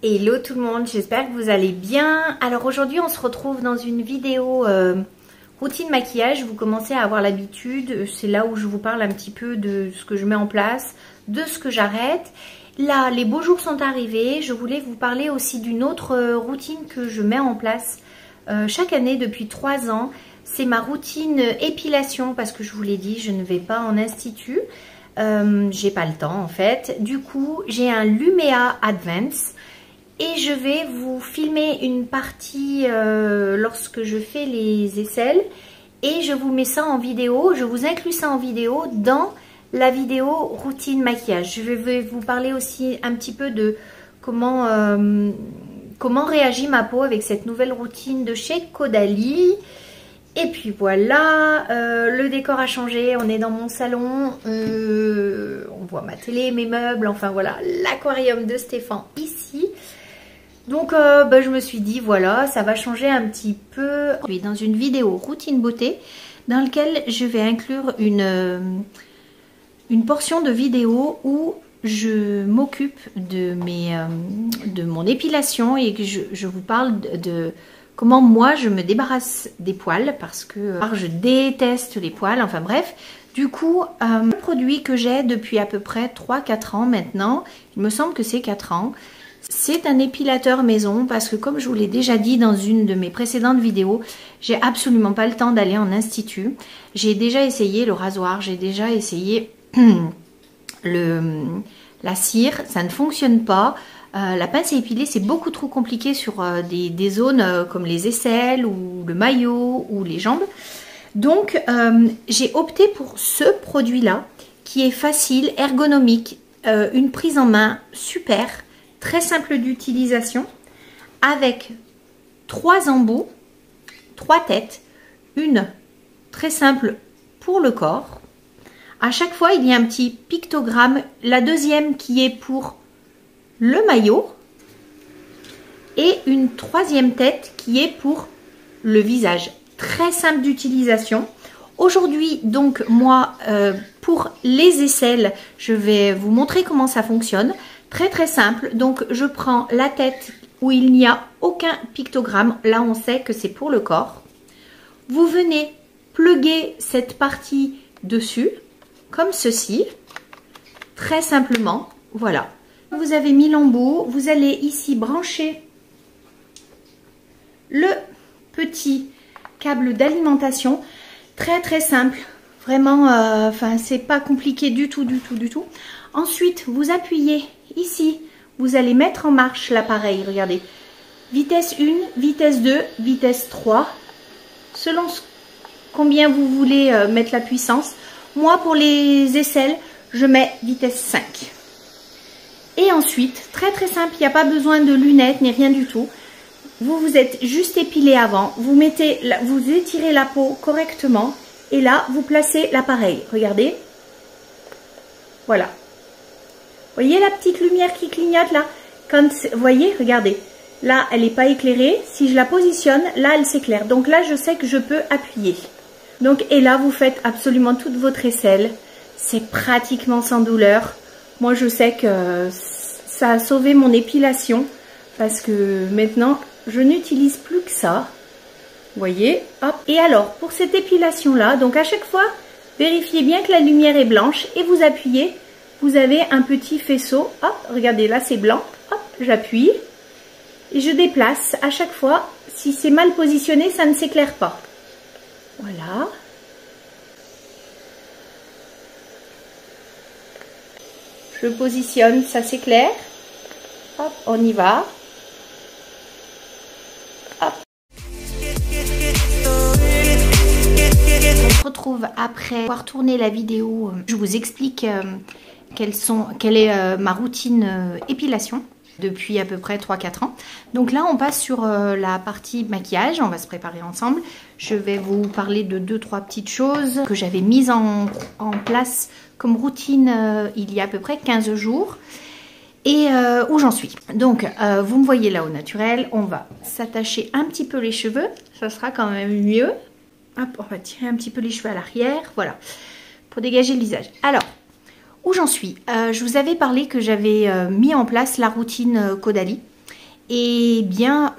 Hello tout le monde, j'espère que vous allez bien. Alors aujourd'hui on se retrouve dans une vidéo routine maquillage. Vous commencez à avoir l'habitude, c'est là où je vous parle un petit peu de ce que je mets en place, de ce que j'arrête. Là les beaux jours sont arrivés, je voulais vous parler aussi d'une autre routine que je mets en place chaque année depuis 3 ans. C'est ma routine épilation parce que je vous l'ai dit, je ne vais pas en institut. J'ai pas le temps en fait. Du coup j'ai un Lumea Advance. Et je vais vous filmer une partie lorsque je fais les aisselles. Et je vous mets ça en vidéo. Je vous inclus ça en vidéo dans la vidéo routine maquillage. Je vais vous parler aussi un petit peu de comment réagit ma peau avec cette nouvelle routine de chez Caudalie. Et puis voilà, le décor a changé. On est dans mon salon. On voit ma télé, mes meubles. Enfin voilà, l'aquarium de Stéphane ici. Donc je me suis dit voilà, ça va changer un petit peu. Je suis dans une vidéo routine beauté dans laquelle je vais inclure une portion de vidéo où je m'occupe de mon épilation et que je vous parle de comment moi je me débarrasse des poils parce que je déteste les poils, enfin bref. Du coup, le produit que j'ai depuis à peu près 3-4 ans maintenant, il me semble que c'est 4 ans, c'est un épilateur maison parce que comme je vous l'ai déjà dit dans une de mes précédentes vidéos, j'ai absolument pas le temps d'aller en institut. J'ai déjà essayé le rasoir, j'ai déjà essayé la cire, ça ne fonctionne pas. La pince à épiler c'est beaucoup trop compliqué sur des zones comme les aisselles ou le maillot ou les jambes. Donc j'ai opté pour ce produit là qui est facile, ergonomique, une prise en main super. Très simple d'utilisation avec 3 embouts, 3 têtes, une très simple pour le corps. À chaque fois, il y a un petit pictogramme, la deuxième qui est pour le maillot et une 3e tête qui est pour le visage. Très simple d'utilisation. Aujourd'hui, donc moi, pour les aisselles, je vais vous montrer comment ça fonctionne. Très simple, donc je prends la tête où il n'y a aucun pictogramme, là on sait que c'est pour le corps. Vous venez pluguer cette partie dessus, comme ceci, très simplement, voilà. Vous avez mis l'embout, vous allez ici brancher le petit câble d'alimentation, très simple, vraiment, enfin c'est pas compliqué du tout. Ensuite, vous appuyez ici, vous allez mettre en marche l'appareil, regardez, vitesse 1, vitesse 2, vitesse 3, selon combien vous voulez mettre la puissance. Moi, pour les aisselles, je mets vitesse 5. Et ensuite, très simple, il n'y a pas besoin de lunettes ni rien du tout. Vous êtes juste épilé avant, vous étirez la peau correctement et là, vous placez l'appareil, regardez, voilà. Voyez la petite lumière qui clignote là? Vous voyez, regardez. Là, elle n'est pas éclairée. Si je la positionne, là, elle s'éclaire. Donc là, je sais que je peux appuyer. Donc, et là, vous faites absolument toute votre aisselle. C'est pratiquement sans douleur. Moi, je sais que ça a sauvé mon épilation. Parce que maintenant, je n'utilise plus que ça. Vous voyez, hop. Et alors, pour cette épilation-là, donc à chaque fois, vérifiez bien que la lumière est blanche et vous appuyez. Vous avez un petit faisceau, hop, regardez, là c'est blanc, hop, j'appuie et je déplace à chaque fois. Si c'est mal positionné, ça ne s'éclaire pas. Voilà. Je positionne, ça s'éclaire. Hop, on y va. Hop. On se retrouve après avoir tourné la vidéo. Je vous explique quelle est ma routine épilation depuis à peu près 3-4 ans. Donc là on passe sur la partie maquillage, on va se préparer ensemble. Je vais vous parler de 2-3 petites choses que j'avais mises en place comme routine il y a à peu près 15 jours et où j'en suis. Donc vous me voyez là au naturel, on va s'attacher un petit peu les cheveux, ça sera quand même mieux. Hop, on va tirer un petit peu les cheveux à l'arrière, voilà, pour dégager le visage. Alors, où j'en suis, je vous avais parlé que j'avais mis en place la routine Caudalie. Et bien,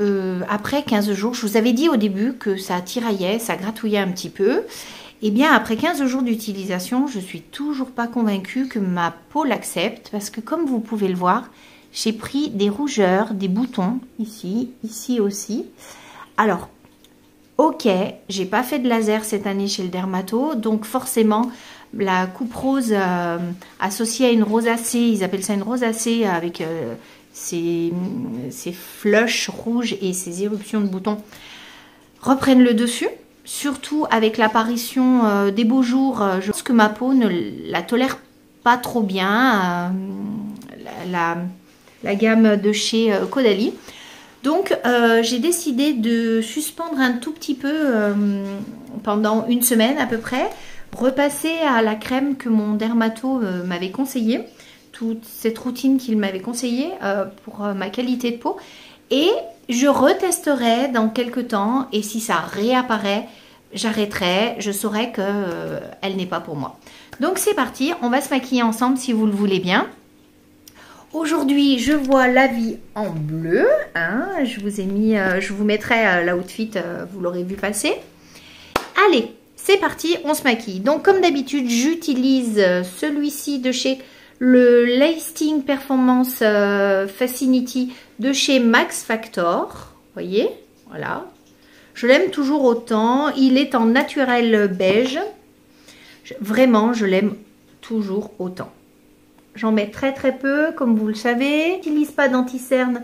après 15 jours, je vous avais dit au début que ça tiraillait, ça gratouillait un petit peu. Et bien, après 15 jours d'utilisation, je suis toujours pas convaincue que ma peau l'accepte. Parce que comme vous pouvez le voir, j'ai pris des rougeurs, des boutons, ici aussi. Alors, ok, j'ai pas fait de laser cette année chez le dermato. Donc forcément, la coupe rose associée à une rosacée, ils appellent ça une rosacée avec... ces flushs rouges et ces éruptions de boutons reprennent le dessus, surtout avec l'apparition des beaux jours. Je pense que ma peau ne la tolère pas trop bien, la gamme de chez Caudalie. Donc j'ai décidé de suspendre un tout petit peu pendant une semaine à peu près, repasser à la crème que mon dermato m'avait conseillée, toute cette routine qu'il m'avait conseillée pour ma qualité de peau, et je retesterai dans quelques temps, et si ça réapparaît, j'arrêterai, je saurai que elle n'est pas pour moi. Donc c'est parti, on va se maquiller ensemble si vous le voulez bien. Aujourd'hui, je vois la vie en bleu, hein. Je vous ai mis, je vous mettrai l'outfit, vous l'aurez vu passer. Allez, c'est parti, on se maquille. Donc comme d'habitude, j'utilise celui-ci de chez le Lasting Performance Facility de chez Max Factor. Vous voyez, voilà. Je l'aime toujours autant. Il est en naturel beige. Vraiment, je l'aime toujours autant. J'en mets très très peu, comme vous le savez. Je n'utilise pas d'anti-cerne.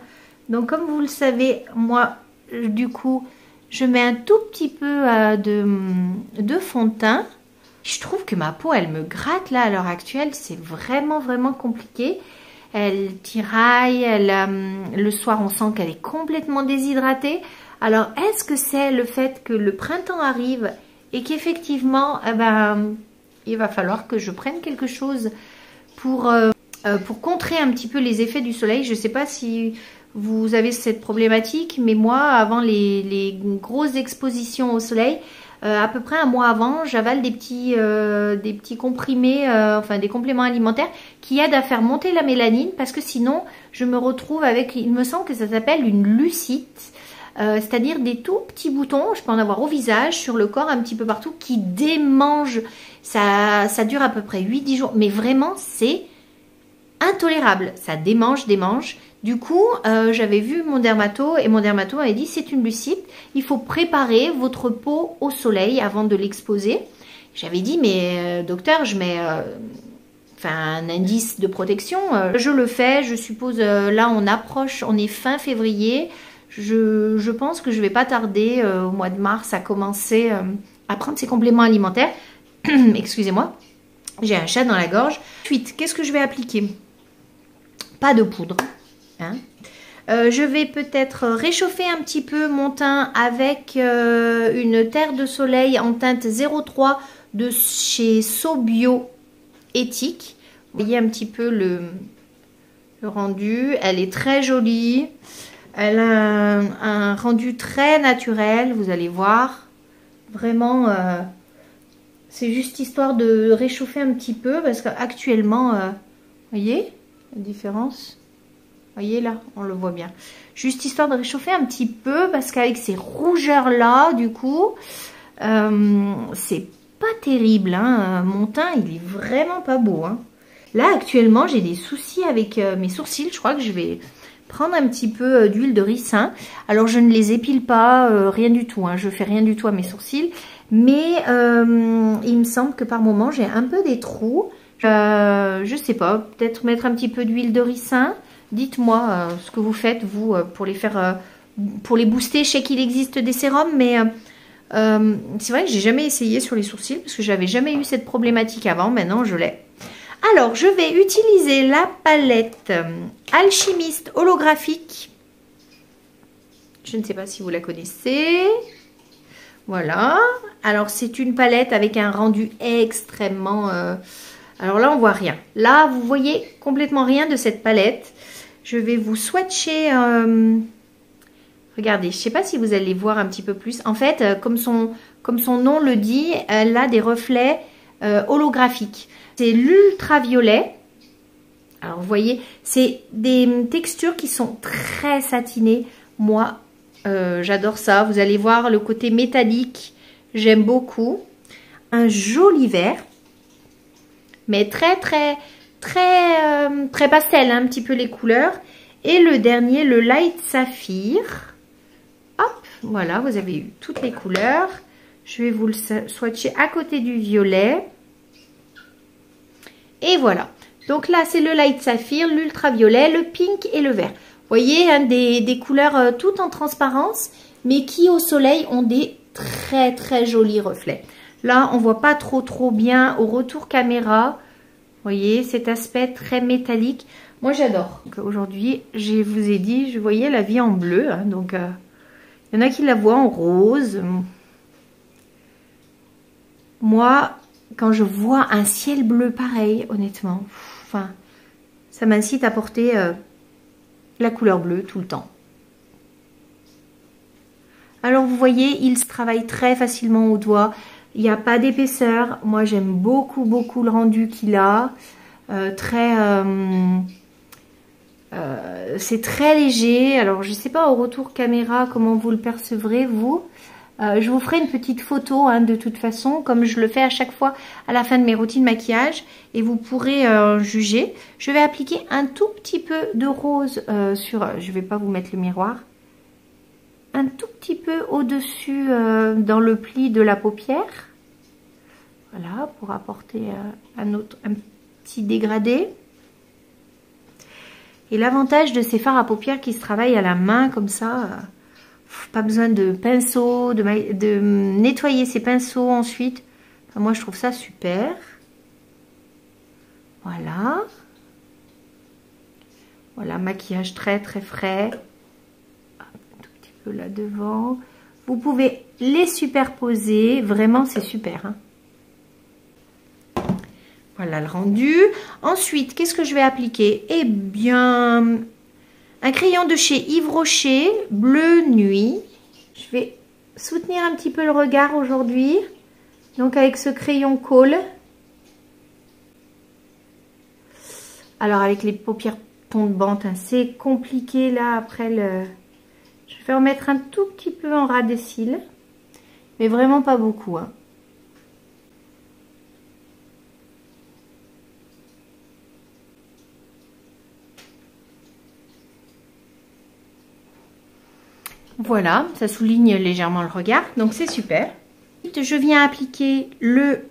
Donc comme vous le savez, moi, du coup, je mets un tout petit peu de fond de teint. Je trouve que ma peau, elle me gratte là à l'heure actuelle. C'est vraiment compliqué. Elle tiraille. Le soir, on sent qu'elle est complètement déshydratée. Alors, est-ce que c'est le fait que le printemps arrive et qu'effectivement, il va falloir que je prenne quelque chose pour contrer un petit peu les effets du soleil? Je ne sais pas si vous avez cette problématique, mais moi, avant les grosses expositions au soleil, à peu près un mois avant, j'avale des petits comprimés, enfin des compléments alimentaires qui aident à faire monter la mélanine, parce que sinon, je me retrouve avec, il me semble que ça s'appelle une lucite, c'est-à-dire des tout petits boutons, je peux en avoir au visage, sur le corps, un petit peu partout, qui démangent. Ça dure à peu près 8-10 jours, mais vraiment, c'est intolérable. Ça démange. Du coup, j'avais vu mon dermato et mon dermato m'avait dit c'est une lucite, il faut préparer votre peau au soleil avant de l'exposer. J'avais dit mais docteur, je mets un indice de protection. Je le fais, je suppose, là on approche, on est fin février. Je pense que je vais pas tarder au mois de mars à commencer à prendre ces compléments alimentaires. Excusez-moi, j'ai un chat dans la gorge. Ensuite, qu'est-ce que je vais appliquer? Pas de poudre. Hein. Je vais peut-être réchauffer un petit peu mon teint avec une terre de soleil en teinte 03 de chez Sobio Éthique. Vous voyez un petit peu le rendu. Elle est très jolie. Elle a un rendu très naturel, vous allez voir. Vraiment, c'est juste histoire de réchauffer un petit peu parce qu'actuellement, vous voyez la différence? Vous voyez là, on le voit bien. Juste histoire de réchauffer un petit peu parce qu'avec ces rougeurs-là, du coup, c'est pas terrible. Hein. Mon teint, il est vraiment pas beau. Hein. Là, actuellement, j'ai des soucis avec mes sourcils. Je crois que je vais prendre un petit peu d'huile de ricin. Alors, je ne les épile pas, rien du tout. Hein. Je fais rien du tout à mes sourcils. Mais il me semble que par moment, j'ai un peu des trous. Je sais pas, peut-être mettre un petit peu d'huile de ricin. Dites-moi ce que vous faites, vous, pour les faire, pour les booster. Je sais qu'il existe des sérums, mais c'est vrai que j'ai jamais essayé sur les sourcils parce que j'avais jamais eu cette problématique avant. Maintenant, je l'ai. Alors, je vais utiliser la palette Alchimiste holographique. Je ne sais pas si vous la connaissez. Voilà. Alors, c'est une palette avec un rendu extrêmement... Alors là, on voit rien. Là, vous voyez complètement rien de cette palette. Je vais vous swatcher... Regardez, je ne sais pas si vous allez voir un petit peu plus. En fait, comme son nom le dit, elle a des reflets holographiques. C'est l'ultraviolet. Alors, vous voyez, c'est des textures qui sont très satinées. Moi, j'adore ça. Vous allez voir le côté métallique. J'aime beaucoup. Un joli vert. Mais très pastel, hein, un petit peu les couleurs. Et le dernier, le Light Saphir. Hop, voilà, vous avez eu toutes les couleurs. Je vais vous le swatcher à côté du violet. Et voilà. Donc là, c'est le Light Saphir, l'ultraviolet, le pink et le vert. Vous voyez, hein, des couleurs toutes en transparence, mais qui au soleil ont des très jolis reflets. Là, on voit pas trop bien au retour caméra. Vous voyez, cet aspect très métallique. Moi, j'adore. Aujourd'hui, je vous ai dit, je voyais la vie en bleu. Hein, donc, il y en a qui la voient en rose. Moi, quand je vois un ciel bleu pareil, honnêtement, enfin, ça m'incite à porter la couleur bleue tout le temps. Alors, vous voyez, il se travaille très facilement au doigt. Il n'y a pas d'épaisseur. Moi, j'aime beaucoup le rendu qu'il a. C'est très léger. Alors, je ne sais pas au retour caméra comment vous le percevrez, vous. Je vous ferai une petite photo, hein, de toute façon, comme je le fais à chaque fois à la fin de mes routines maquillage. Et vous pourrez juger. Je vais appliquer un tout petit peu de rose sur... je ne vais pas vous mettre le miroir. Un tout petit peu au-dessus dans le pli de la paupière. Voilà, pour apporter un petit dégradé. Et l'avantage de ces fards à paupières qui se travaillent à la main comme ça, pas besoin de pinceau, de nettoyer ses pinceaux ensuite. Enfin, moi, je trouve ça super. Voilà. Voilà, maquillage très frais. Un tout petit peu là devant. Vous pouvez les superposer. Vraiment, c'est super, hein. Voilà le rendu. Ensuite, qu'est-ce que je vais appliquer? Eh bien, un crayon de chez Yves Rocher, bleu nuit. Je vais soutenir un petit peu le regard aujourd'hui. Donc avec ce crayon Kohl. Alors avec les paupières tombantes, hein, c'est compliqué là après le... Je vais en mettre un tout petit peu en ras des cils. Mais vraiment pas beaucoup, hein. Voilà, ça souligne légèrement le regard, donc c'est super. Je viens appliquer le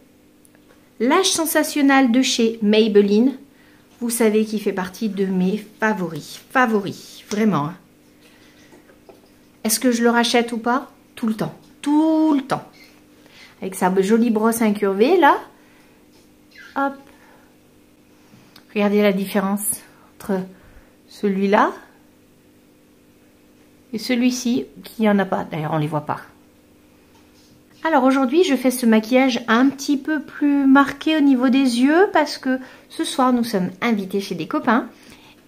Lash Sensationnel de chez Maybelline. Vous savez qu'il fait partie de mes favoris. Vraiment. Est-ce que je le rachète ou pas? Tout le temps. Tout le temps. Avec sa jolie brosse incurvée, là. Hop. Regardez la différence entre celui-là et celui-ci, qui n'y en a pas. D'ailleurs, on ne les voit pas. Alors aujourd'hui, je fais ce maquillage un petit peu plus marqué au niveau des yeux parce que ce soir, nous sommes invités chez des copains.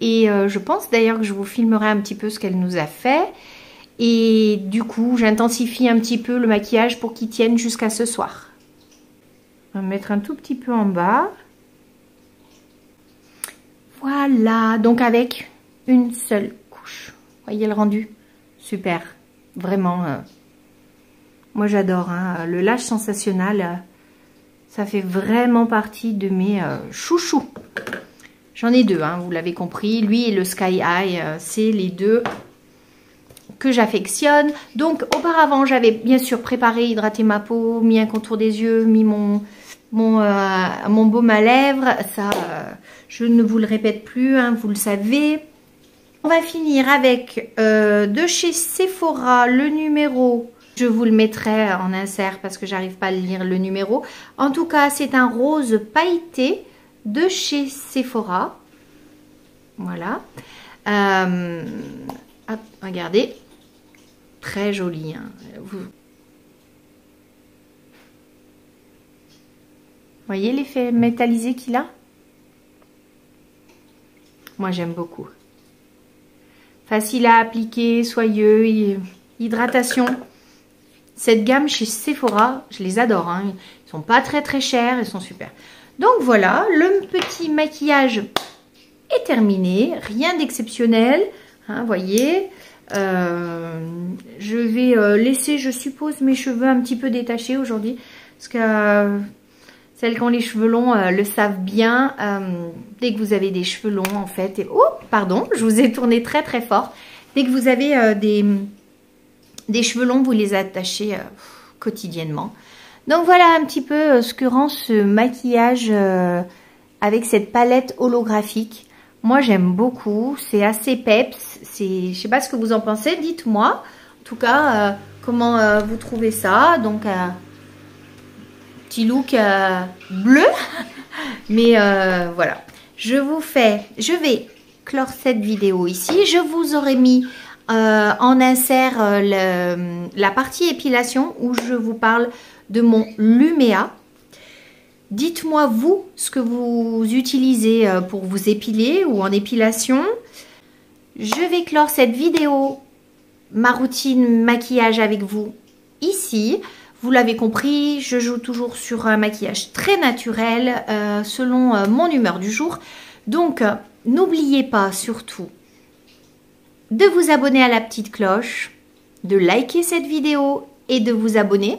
Et je pense d'ailleurs que je vous filmerai un petit peu ce qu'elle nous a fait. Et du coup, j'intensifie un petit peu le maquillage pour qu'il tienne jusqu'à ce soir. On va mettre un tout petit peu en bas. Voilà, donc avec une seule couche. Voyez le rendu? Super, vraiment. Moi j'adore, hein, le Lash Sensationnel. Ça fait vraiment partie de mes chouchous. J'en ai deux, hein, vous l'avez compris. Lui et le Sky High, c'est les deux que j'affectionne. Donc auparavant, j'avais bien sûr préparé, hydraté ma peau, mis un contour des yeux, mis mon baume à lèvres. Ça, je ne vous le répète plus, hein, vous le savez. On va finir avec de chez Sephora le numéro. Je vous le mettrai en insert parce que j'arrive pas à lire le numéro. En tout cas, c'est un rose pailleté de chez Sephora. Voilà. Hop, regardez. Très joli. Hein. Vous voyez l'effet métallisé qu'il a? Moi, j'aime beaucoup. Facile à appliquer, soyeux, hydratation. Cette gamme chez Sephora, je les adore. Hein. Ils sont pas très chers, ils sont super. Donc voilà, le petit maquillage est terminé, rien d'exceptionnel, hein, voyez. Je vais laisser, je suppose, mes cheveux un petit peu détachés aujourd'hui, parce que celles qui ont les cheveux longs le savent bien. Dès que vous avez des cheveux longs, en fait, oh, pardon, je vous ai tourné très très fort. Dès que vous avez des cheveux longs, vous les attachez quotidiennement. Donc voilà un petit peu ce que rend ce maquillage avec cette palette holographique. Moi j'aime beaucoup, c'est assez peps, je sais pas ce que vous en pensez, dites-moi. En tout cas, comment vous trouvez ça. Donc petit look bleu, mais voilà. Je vais clore cette vidéo ici. Je vous aurais mis en insert la partie épilation où je vous parle de mon Lumea. Dites-moi vous ce que vous utilisez pour vous épiler ou en épilation. Je vais clore cette vidéo, ma routine maquillage avec vous ici. Vous l'avez compris, je joue toujours sur un maquillage très naturel selon mon humeur du jour. Donc n'oubliez pas surtout de vous abonner à la petite cloche, de liker cette vidéo et de vous abonner.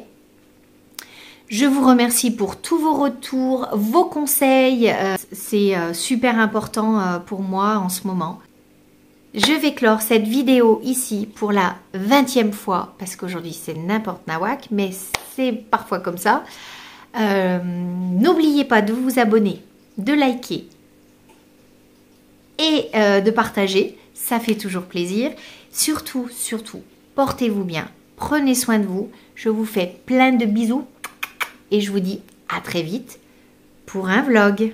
Je vous remercie pour tous vos retours, vos conseils. C'est super important pour moi en ce moment. Je vais clore cette vidéo ici pour la 20e fois, parce qu'aujourd'hui c'est n'importe nawak, mais c'est parfois comme ça. N'oubliez pas de vous abonner, de liker et de partager. Ça fait toujours plaisir. Surtout, portez-vous bien. Prenez soin de vous. Je vous fais plein de bisous. Et je vous dis à très vite pour un vlog.